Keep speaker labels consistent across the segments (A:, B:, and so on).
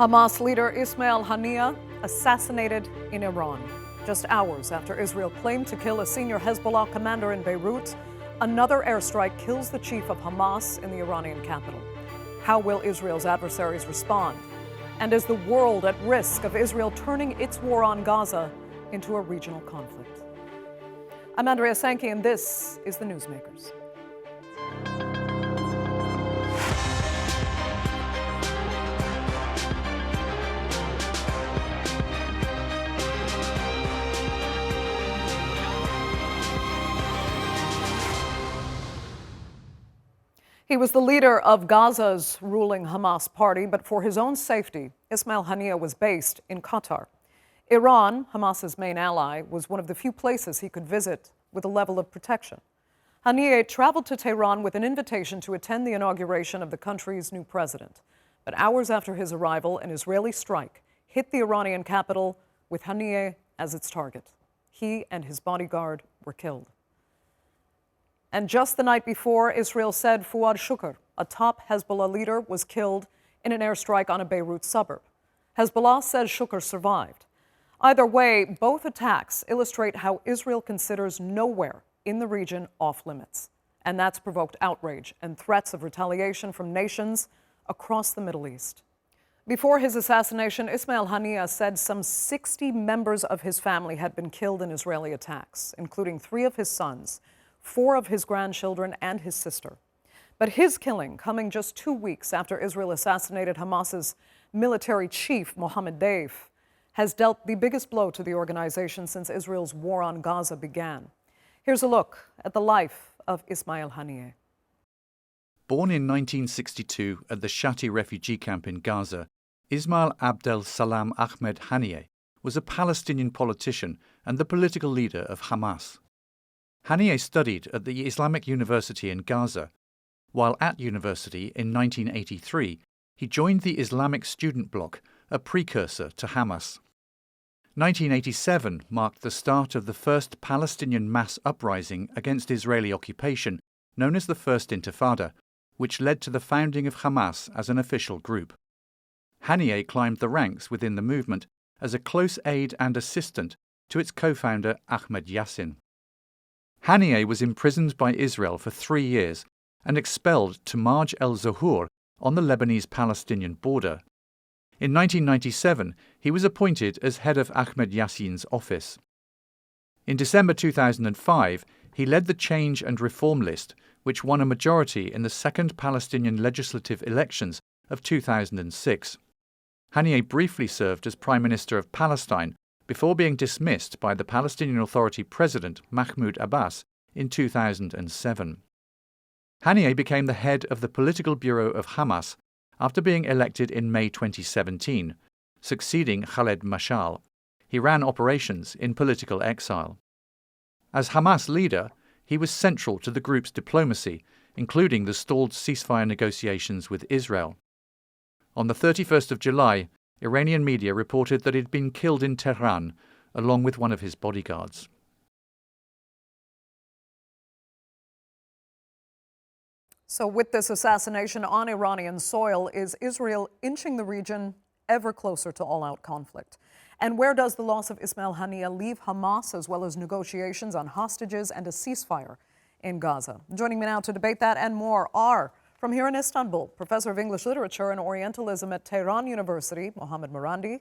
A: Hamas leader Ismail Haniyeh assassinated in Iran. Just hours after Israel claimed to kill a senior Hezbollah commander in Beirut, another airstrike kills the chief of Hamas in the Iranian capital. How will Israel's adversaries respond? And is the world at risk of Israel turning its war on Gaza into a regional conflict? I'm Andrea Sankey, and this is The Newsmakers. He was the leader of Gaza's ruling Hamas party, but for his own safety, Ismail Haniyeh was based in Qatar. Iran, Hamas's main ally, was one of the few places he could visit with a level of protection. Haniyeh traveled to Tehran with an invitation to attend the inauguration of the country's new president. But hours after his arrival, an Israeli strike hit the Iranian capital with Haniyeh as its target. He and his bodyguard were killed. And just the night before, Israel said Fuad Shukr, a top Hezbollah leader, was killed in an airstrike on a Beirut suburb. Hezbollah says Shukr survived. Either way, both attacks illustrate how Israel considers nowhere in the region off limits. And that's provoked outrage and threats of retaliation from nations across the Middle East. Before his assassination, Ismail Haniyeh said some 60 members of his family had been killed in Israeli attacks, including 3 of his sons, 4 of his grandchildren, and his sister. But his killing, coming just 2 weeks after Israel assassinated Hamas's military chief, Mohammad Marandi, has dealt the biggest blow to the organization since Israel's war on Gaza began. Here's a look at the life of Ismail Haniyeh.
B: Born in 1962 at the Shati refugee camp in Gaza, Ismail Abdel Salam Ahmed Haniyeh was a Palestinian politician and the political leader of Hamas. Haniyeh studied at the Islamic University in Gaza. While at university in 1983, he joined the Islamic Student Bloc, a precursor to Hamas. 1987 marked the start of the first Palestinian mass uprising against Israeli occupation, known as the First Intifada, which led to the founding of Hamas as an official group. Haniyeh climbed the ranks within the movement as a close aide and assistant to its co-founder Ahmed Yassin. Haniyeh was imprisoned by Israel for 3 years and expelled to Marj el-Zohur on the Lebanese-Palestinian border. In 1997, he was appointed as head of Ahmed Yassin's office. In December 2005, he led the Change and Reform List, which won a majority in the second Palestinian legislative elections of 2006. Haniyeh briefly served as Prime Minister of Palestine before being dismissed by the Palestinian Authority President Mahmoud Abbas in 2007. Haniyeh became the head of the political bureau of Hamas after being elected in May 2017, succeeding Khaled Mashal. He ran operations in political exile. As Hamas leader, he was central to the group's diplomacy, including the stalled ceasefire negotiations with Israel. On the 31st of July, Iranian media reported that he'd been killed in Tehran, along with one of his bodyguards.
A: So with this assassination on Iranian soil, is Israel inching the region ever closer to all-out conflict? And where does the loss of Ismail Haniyeh leave Hamas, as well as negotiations on hostages and a ceasefire in Gaza? Joining me now to debate that and more are, from here in Istanbul, Professor of English Literature and Orientalism at Tehran University, Mohammad Marandi.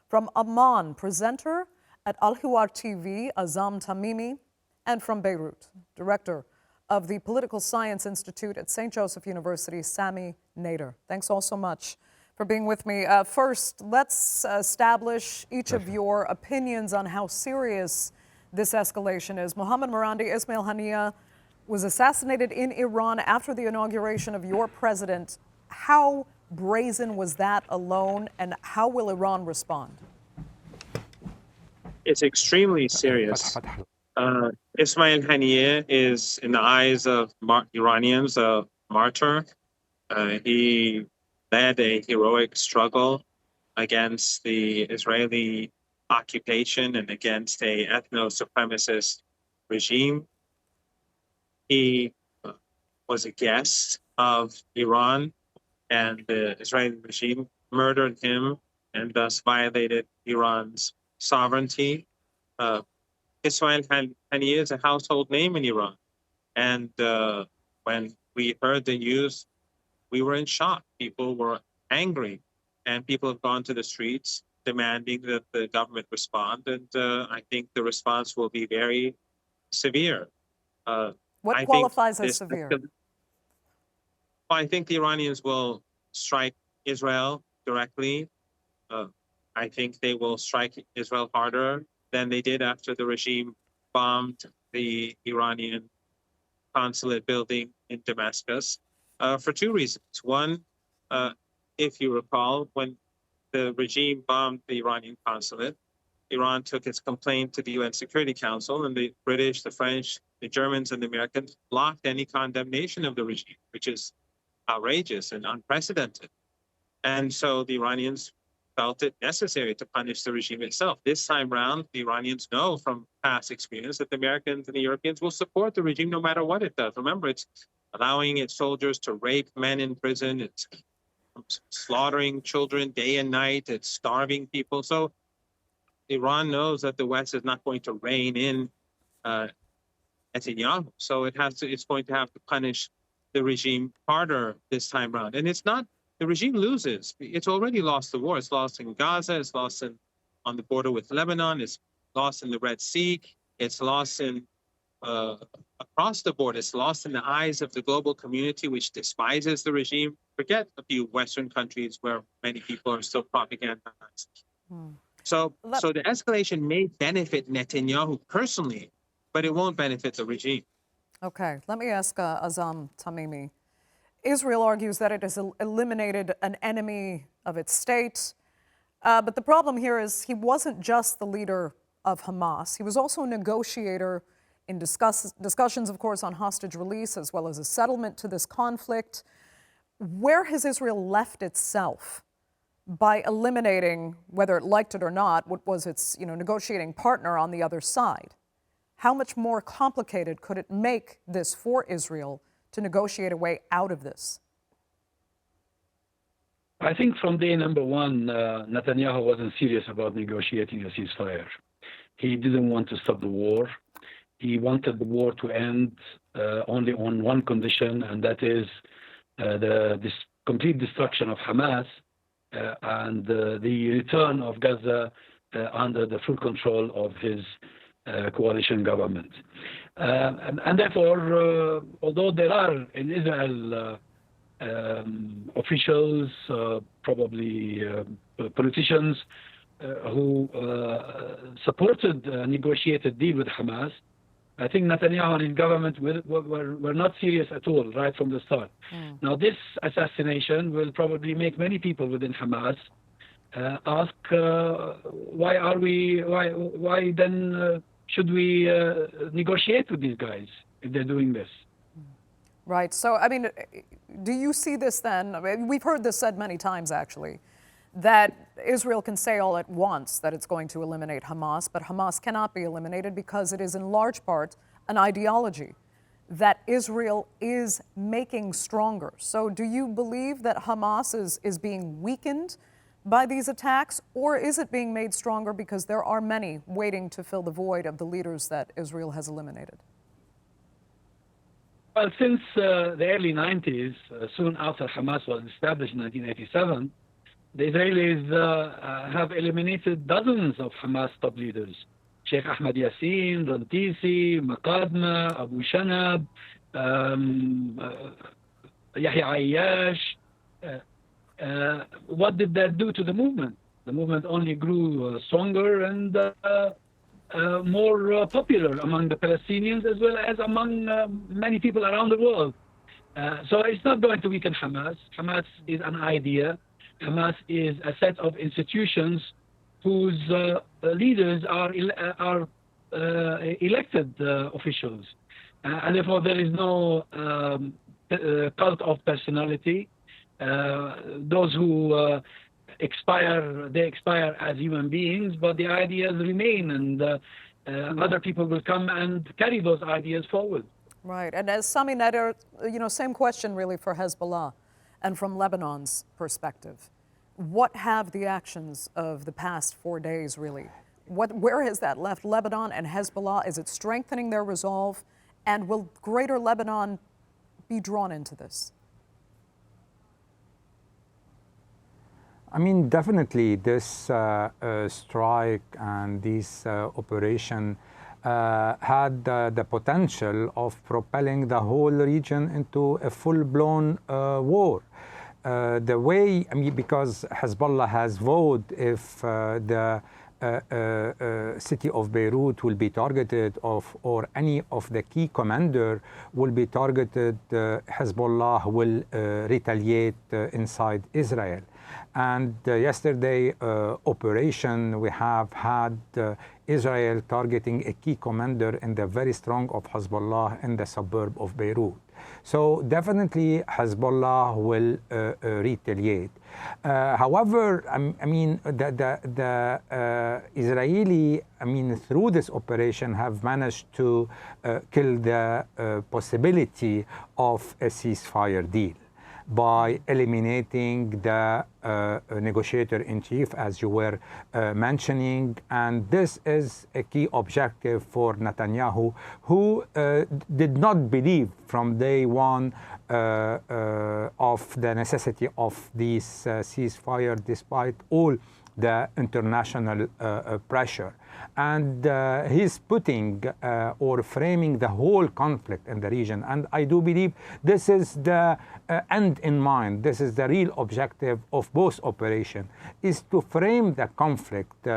A: From Amman, presenter at Alhiwar TV, Azzam Tamimi. And from Beirut, director of the Political Science Institute at St. Joseph University, Sami Nader. Thanks all so much for being with me. First, let's establish each of your opinions on how serious this escalation is. Mohammad Marandi, Ismail Haniyeh was assassinated in Iran after the inauguration of your president. How brazen was that alone, and how will Iran respond?
C: It's extremely serious. Ismail Haniyeh is, in the eyes of Iranians, a martyr. He led a heroic struggle against the Israeli occupation and against an ethno-supremacist regime. He was a guest of Iran and the Israeli regime murdered him and thus violated Iran's sovereignty. Ismail Haniyeh is a household name in Iran. And when we heard the news, we were in shock. People were angry, and people have gone to the streets demanding that the government respond. And I think the response will be very severe.
A: What qualifies as severe?
C: I think the Iranians will strike Israel directly. I think they will strike Israel harder than they did after the regime bombed the Iranian consulate building in Damascus for two reasons. One, if you recall, when the regime bombed the Iranian consulate, Iran took its complaint to the UN Security Council, and the British, the French, the Germans, and the Americans blocked any condemnation of the regime, which is outrageous and unprecedented. And so the Iranians felt it necessary to punish the regime itself. This time round, the Iranians know from past experience that the Americans and the Europeans will support the regime no matter what it does. Remember, it's allowing its soldiers to rape men in prison, it's slaughtering children day and night, it's starving people. So Iran knows that the West is not going to rein in Netanyahu. So it's going to have to punish the regime harder this time around. And it's not, the regime loses. It's already lost the war. It's lost in Gaza, it's lost on the border with Lebanon, it's lost in the Red Sea, it's lost in across the board. It's lost in the eyes of the global community, which despises the regime. Forget a few Western countries where many people are still propagandized. So the escalation may benefit Netanyahu personally, but it won't benefit the regime.
A: Okay, let me ask Azzam Tamimi. Israel argues that it has eliminated an enemy of its state, but the problem here is he wasn't just the leader of Hamas. He was also a negotiator in discussions, of course, on hostage release, as well as a settlement to this conflict. Where has Israel left itself by eliminating, whether it liked it or not, what was its negotiating partner on the other side? How much more complicated could it make this for Israel to negotiate a way out of this?
D: I think from day number one, Netanyahu wasn't serious about negotiating a ceasefire. He didn't want to stop the war. He wanted the war to end only on one condition, and that is this complete destruction of Hamas and the return of Gaza under the full control of his coalition government. And therefore, although there are in Israel officials, probably politicians who supported a negotiated deal with Hamas, I think Netanyahu and his government were not serious at all right from the start. Now, this assassination will probably make many people within Hamas ask, why then should we negotiate with these guys if they're doing this?
A: Right. So, I mean, do you see this then? I mean, we've heard this said many times, actually, that Israel can say all at once that it's going to eliminate Hamas, but Hamas cannot be eliminated because it is in large part an ideology that Israel is making stronger. So do you believe that Hamas is being weakened by these attacks, or is it being made stronger because there are many waiting to fill the void of the leaders that Israel has eliminated?
D: Well, since the early 90s, soon after Hamas was established in 1987, the Israelis have eliminated dozens of Hamas top leaders. Sheikh Ahmed Yassin, Rantisi, Maqadma, Abu Shanab, Yahya Ayyash. What did that do to the movement? The movement only grew stronger and more popular among the Palestinians as well as among many people around the world. So it's not going to weaken Hamas. Hamas is an idea. Hamas is a set of institutions whose leaders are elected officials. And therefore there is no cult of personality. Those who expire, they expire as human beings, but the ideas remain, and other people will come and carry those ideas forward.
A: Right. And as Sami Nader, same question really for Hezbollah and from Lebanon's perspective. What have the actions of the past 4 days really? Where has that left Lebanon and Hezbollah? Is it strengthening their resolve? And will greater Lebanon be drawn into this?
E: I mean, definitely this strike and this operation had the potential of propelling the whole region into a full-blown war. The way, I mean, because Hezbollah has vowed if the city of Beirut will be targeted or any of the key commander will be targeted, Hezbollah will retaliate inside Israel. And yesterday operation, we have had Israel targeting a key commander in the very strong of Hezbollah in the suburb of Beirut. So definitely Hezbollah will retaliate. However, I mean, the Israeli, I mean, through this operation have managed to kill the possibility of a ceasefire deal by eliminating the negotiator-in-chief, as you were mentioning. And this is a key objective for Netanyahu, who did not believe from day one of the necessity of this ceasefire, despite all the international pressure. And he's putting or framing the whole conflict in the region. And I do believe this is the end in mind. This is the real objective of both operations, is to frame the conflict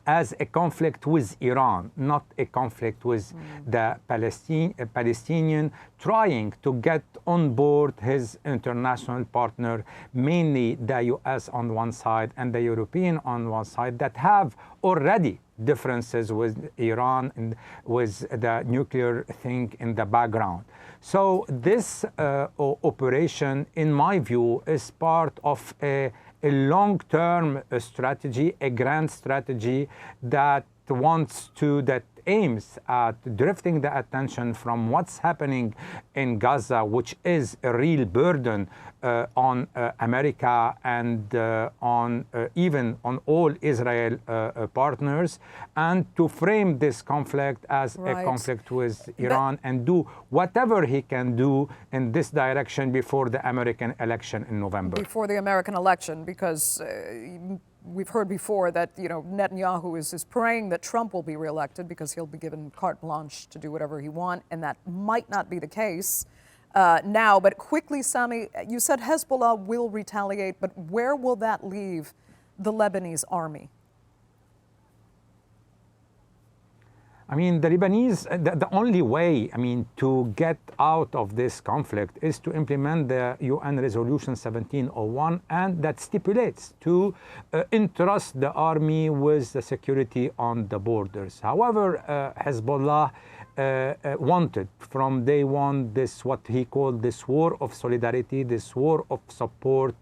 E: as a conflict with Iran, not a conflict with the Palestinian, trying to get on board his international partner, mainly the US on one side and the European on one side, that have already differences with Iran and with the nuclear thing in the background. So this operation, in my view, is part of a long-term strategy, a grand strategy that aims at drifting the attention from what's happening in Gaza, which is a real burden on America and even on all Israel partners, and to frame this conflict as a conflict with Iran and do whatever he can do in this direction before the American election in November.
A: Before the American election, because we've heard before that, you know, Netanyahu is praying that Trump will be reelected because he'll be given carte blanche to do whatever he wants, and that might not be the case now. But quickly, Sami, you said Hezbollah will retaliate, but where will that leave the Lebanese army?
E: I mean, the Lebanese, the only way, I mean, to get out of this conflict is to implement the UN Resolution 1701, and that stipulates to entrust the army with the security on the borders. However, Hezbollah wanted from day one this, what he called this war of solidarity, this war of support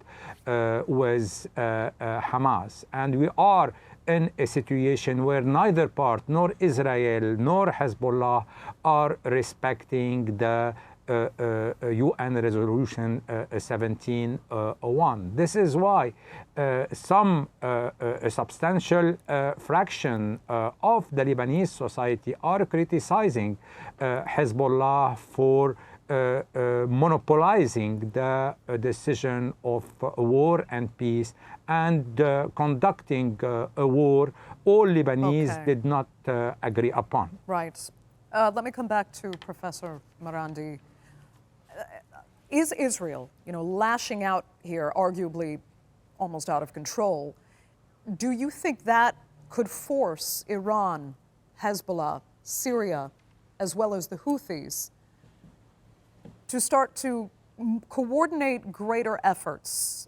E: with Hamas. And we are in a situation where neither part, nor Israel nor Hezbollah, are respecting the UN Resolution 1701. This is why a substantial fraction of the Lebanese society are criticizing Hezbollah for monopolizing the decision of war and peace and conducting a war all Lebanese did not agree upon.
A: Right. Let me come back to Professor Marandi. Is Israel, you know, lashing out here, arguably almost out of control? Do you think that could force Iran, Hezbollah, Syria, as well as the Houthis, to start to coordinate greater efforts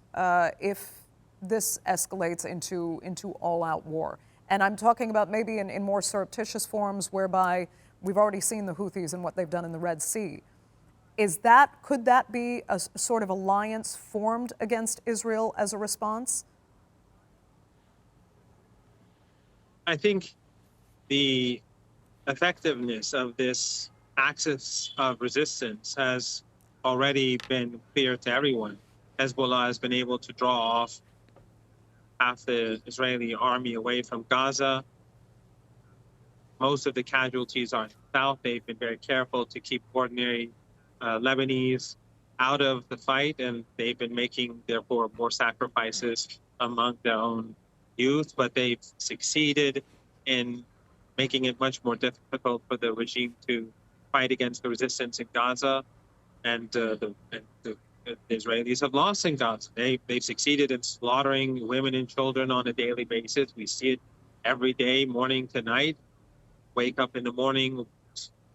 A: if this escalates into all-out war? And I'm talking about maybe in more surreptitious forms, whereby we've already seen the Houthis and what they've done in the Red Sea. Could that be a sort of alliance formed against Israel as a response?
C: I think the effectiveness of this axis of resistance has already been clear to everyone. Hezbollah has been able to draw off half the Israeli army away from Gaza. Most of the casualties are in the south. They've been very careful to keep ordinary Lebanese out of the fight, and they've been making, therefore, more sacrifices among their own youth, but they've succeeded in making it much more difficult for the regime to fight against the resistance in Gaza, and the Israelis have lost in Gaza. They've succeeded in slaughtering women and children on a daily basis. We see it every day, morning to night. Wake up in the morning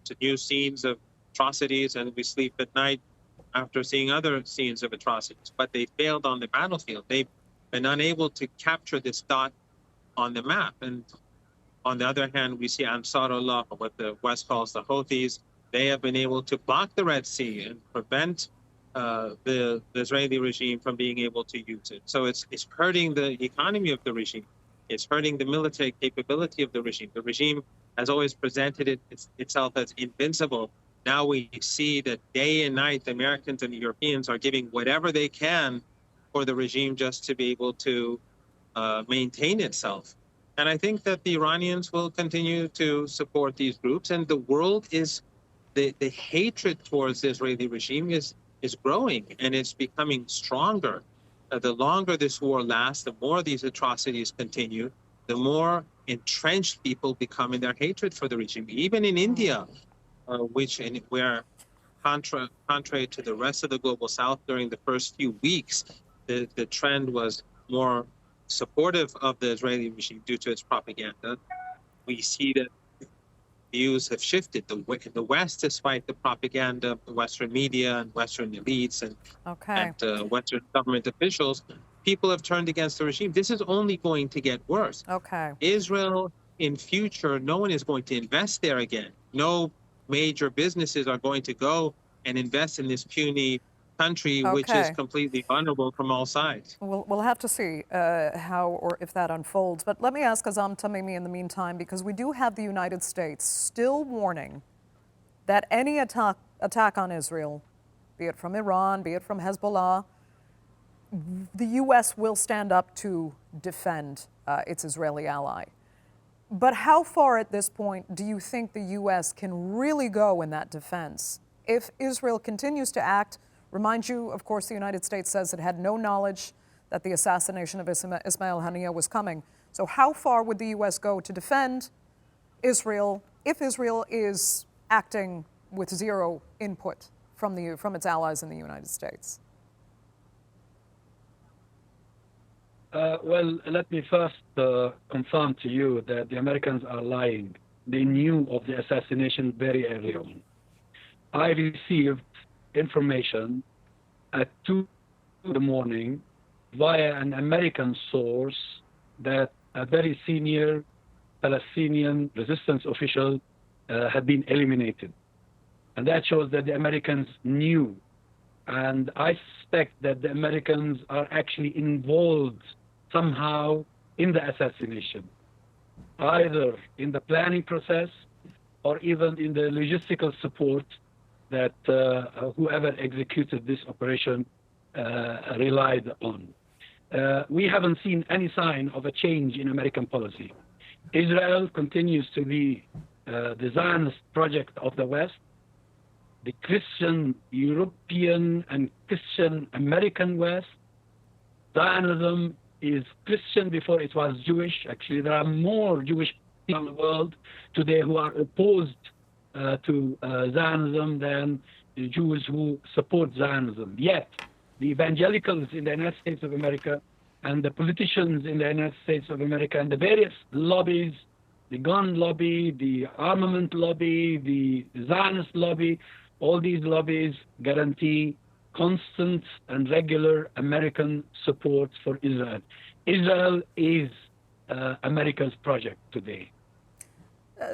C: to new scenes of atrocities, and we sleep at night after seeing other scenes of atrocities. But they failed on the battlefield. They've been unable to capture this dot on the map. And on the other hand, we see Ansarullah, what the West calls the Houthis. They have been able to block the Red Sea and prevent the Israeli regime from being able to use it. So it's hurting the economy of the regime. It's hurting the military capability of the regime. The regime has always presented itself as invincible. Now we see that day and night, the Americans and the Europeans are giving whatever they can for the regime just to be able to maintain itself. And I think that the Iranians will continue to support these groups. And the world is, the hatred towards the Israeli regime is growing, and it's becoming stronger. The longer this war lasts, the more these atrocities continue, the more entrenched people become in their hatred for the regime. Even in India, where contrary to the rest of the global south during the first few weeks, the trend was more supportive of the Israeli regime due to its propaganda. We see that views have shifted. In the West, despite the propaganda of the Western media and Western elites and Western government officials, people have turned against the regime. This is only going to get worse. Israel, in future, no one is going to invest there again. No major businesses are going to go and invest in this puny country, which is completely vulnerable from all sides.
A: We'll have to see how or if that unfolds. But let me ask Azzam Tamimi in the meantime, because we do have the United States still warning that any attack on Israel, be it from Iran, be it from Hezbollah, the U.S. will stand up to defend its Israeli ally. But how far at this point do you think the U.S. can really go in that defense? If Israel continues to act, remind you, of course, the United States says it had no knowledge that the assassination of Ismail Haniyeh was coming. So how far would the U.S. go to defend Israel if Israel is acting with zero input from its allies in the United States?
D: Well, let me first confirm to you that the Americans are lying. They knew of the assassination very early on. I received information at 2 in the morning via an American source that a very senior Palestinian resistance official had been eliminated. And that shows that the Americans knew. And I suspect that the Americans are actually involved somehow in the assassination, either in the planning process or even in the logistical support that whoever executed this operation relied on. We haven't seen any sign of a change in American policy. Israel continues to be the Zionist project of the West, the Christian European and Christian American West. Zionism is Christian before it was Jewish. Actually, there are more Jewish people in the world today who are opposed to Zionism than the Jews who support Zionism. Yet, the evangelicals in the United States of America and the politicians in the United States of America and the various lobbies, the gun lobby, the armament lobby, the Zionist lobby, all these lobbies guarantee constant and regular American support for Israel. Israel is America's project today.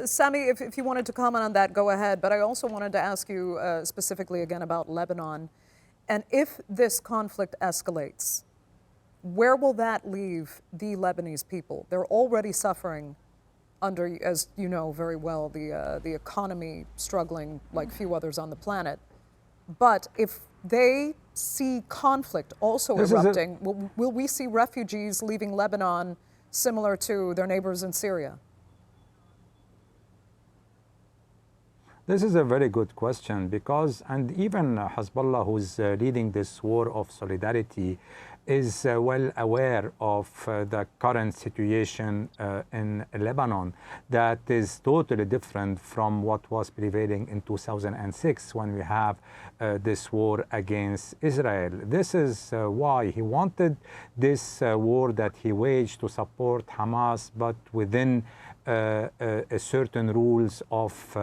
A: Sami, if you wanted to comment on that, go ahead. But I also wanted to ask you specifically again about Lebanon. And if this conflict escalates, where will that leave the Lebanese people? They're already suffering under, as you know very well, the economy struggling like few others on the planet. But if they see conflict also erupting. Will we see refugees leaving Lebanon similar to their neighbors in Syria?
E: This is a very good question because, and even Hezbollah, who's leading this war of solidarity, is well aware of the current situation in Lebanon that is totally different from what was prevailing in 2006 when we have this war against Israel. This is why he wanted this war that he waged to support Hamas, but within certain rules of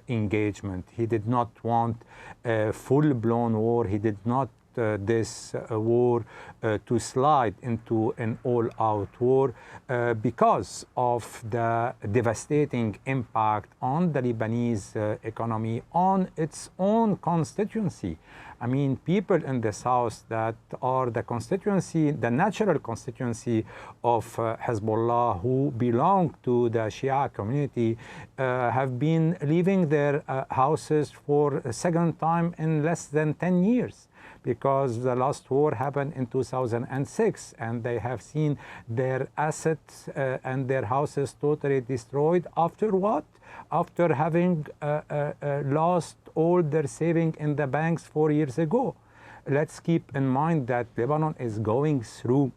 E: engagement. He did not want a full-blown war. He did not this war to slide into an all-out war because of the devastating impact on the Lebanese economy, on its own constituency. I mean, people in the south that are the constituency, the natural constituency of Hezbollah, who belong to the Shia community, have been leaving their houses for a second time in less than 10 years. Because the last war happened in 2006, and they have seen their assets and their houses totally destroyed. After what? After having lost all their saving in the banks 4 years ago. Let's keep in mind that Lebanon is going through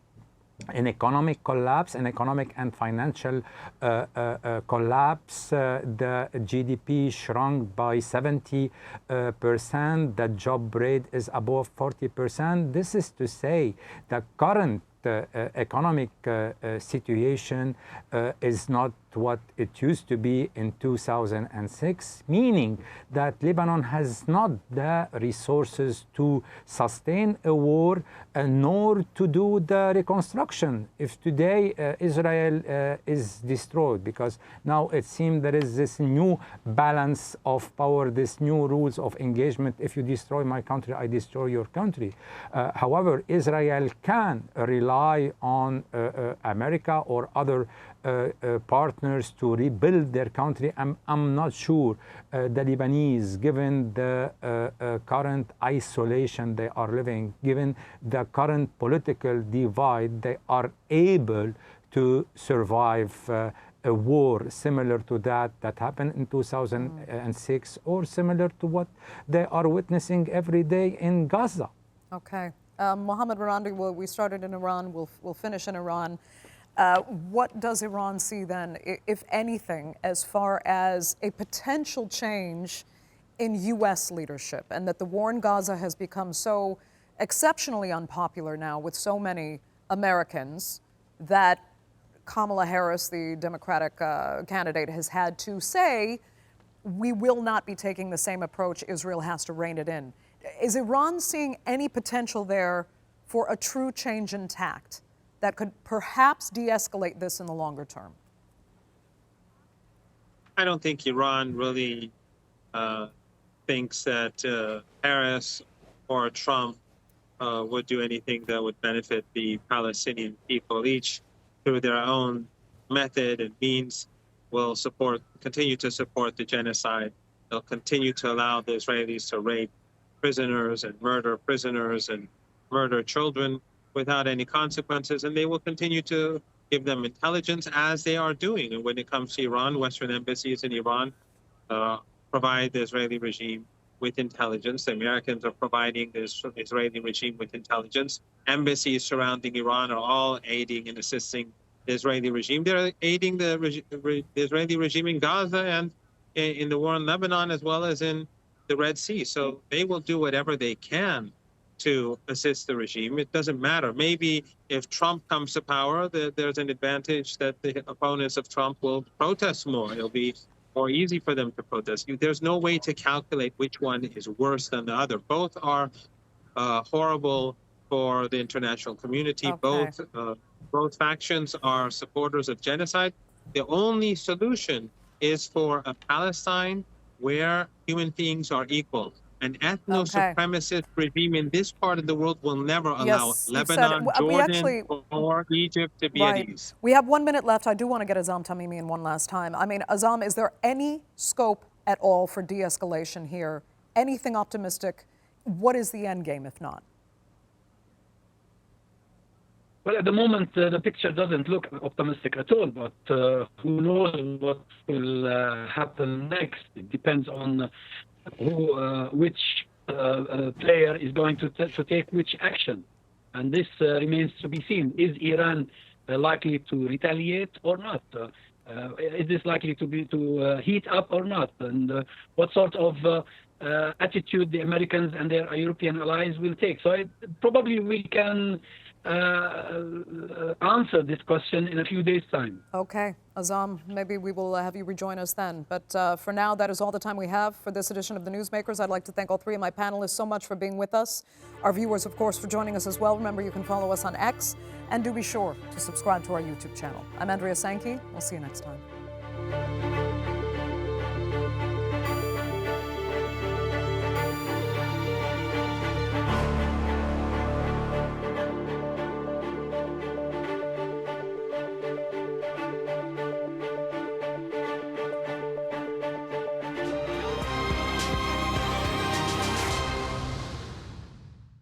E: an economic collapse, an economic and financial collapse. The GDP shrunk by 70%. The job rate is above 40%. This is to say the current economic situation is not what it used to be in 2006, meaning that Lebanon has not the resources to sustain a war nor to do the reconstruction. If today Israel is destroyed, because now it seems there is this new balance of power, this new rules of engagement. If you destroy my country, I destroy your country. However, Israel can rely on America or other partners to rebuild their country. I'm not sure the Lebanese, given the current isolation they are living, given the current political divide, they are able to survive a war similar to that happened in 2006 or similar to what they are witnessing every day in Gaza.
A: Okay. Mohammad Marandi, we started in Iran, we'll finish in Iran. What does Iran see then, if anything, as far as a potential change in U.S. leadership, and that the war in Gaza has become so exceptionally unpopular now with so many Americans that Kamala Harris, the Democratic candidate, has had to say, we will not be taking the same approach, Israel has to rein it in. Is Iran seeing any potential there for a true change in tact that could perhaps de-escalate this in the longer term?
C: I don't think Iran really thinks that Harris or Trump would do anything that would benefit the Palestinian people. Each, through their own method and means, will continue to support the genocide. They'll continue to allow the Israelis to rape prisoners and murder children without any consequences, and they will continue to give them intelligence as they are doing. And when it comes to Iran, Western embassies in Iran provide the Israeli regime with intelligence. The Americans are providing the Israeli regime with intelligence. Embassies surrounding Iran are all aiding and assisting the Israeli regime. They're aiding the Israeli regime in Gaza and in the war in Lebanon, as well as in the Red Sea. So they will do whatever they can to assist the regime. It doesn't matter. Maybe if Trump comes to power, there's an advantage that the opponents of Trump will protest more. It'll be more easy for them to protest. There's no way to calculate which one is worse than the other. Both are horrible for the international community.
A: Okay.
C: Both factions are supporters of genocide. The only solution is for a Palestine where human beings are equal. An ethno-supremacist regime in this part of the world will never allow Lebanon, Jordan, or Egypt to be at ease.
A: We have 1 minute left. I do want to get Azzam Tamimi in one last time. I mean, Azzam, is there any scope at all for de-escalation here? Anything optimistic What is the end game, if not?
D: Well, at the moment, the picture doesn't look optimistic at all, but who knows what will happen next. It depends on which player is going to take which action. And this remains to be seen. Is Iran likely to retaliate or not? Is this likely to heat up or not? And what sort of attitude the Americans and their European allies will take? So probably we can answer this question in a few days' time.
A: Okay, Azzam, maybe we will have you rejoin us then. But for now, that is all the time we have for this edition of The Newsmakers. I'd like to thank all three of my panelists so much for being with us. Our viewers, of course, for joining us as well. Remember, you can follow us on X, and do be sure to subscribe to our YouTube channel. I'm Andrea Sankey. We'll see you next time.